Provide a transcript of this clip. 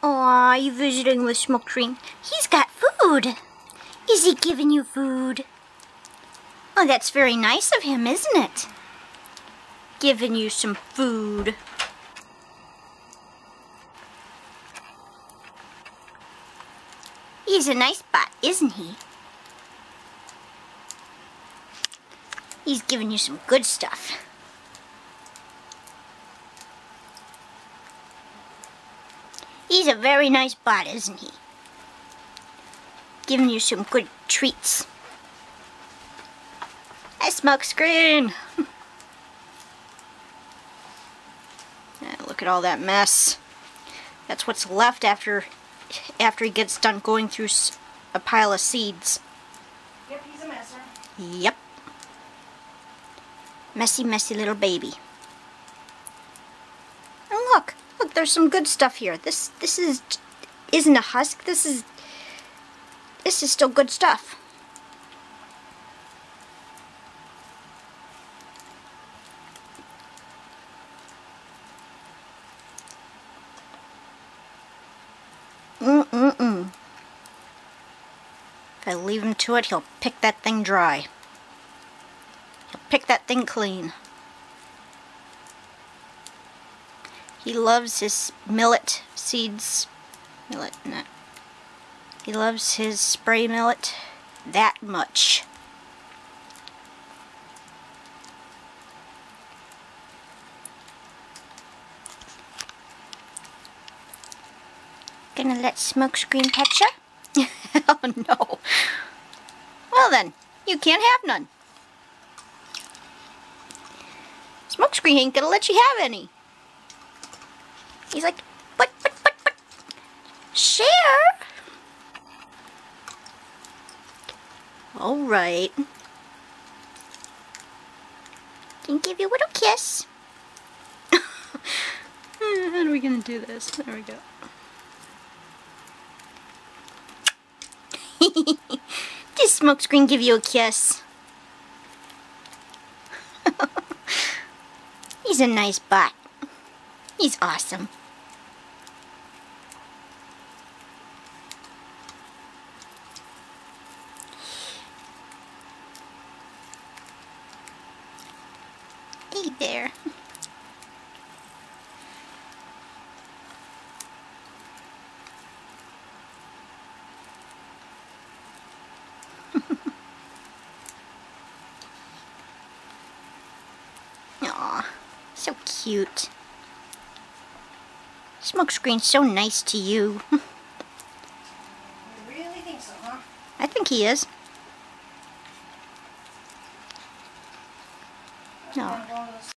Aw, you visiting with Smokescreen? He's got food. Is he giving you food? Oh, that's very nice of him, isn't it? Giving you some food. He's a nice bot, isn't he? He's giving you some good stuff. He's a very nice bot, isn't he? Giving you some good treats. Hi, Smokescreen. Look at all that mess. That's what's left after he gets done going through a pile of seeds. Yep, he's a messer. Yep. Messy, messy little baby. And look, there's some good stuff here. This isn't a husk. This is still good stuff. If I leave him to it, he'll pick that thing dry. He'll pick that thing clean. He loves his millet seeds. He loves his spray millet that much. Gonna let Smokescreen pet ya? Oh no. Well then, you can't have none. Smokescreen ain't gonna let you have any. He's like, but, share. Alright. Can give you a little kiss. How are we gonna do this? There we go. Does Smokescreen give you a kiss? He's a nice bot. He's awesome. Hey there. Aw, so cute. Smokescreen's so nice to you. You really think so, huh? I think he is. That's kind of one of those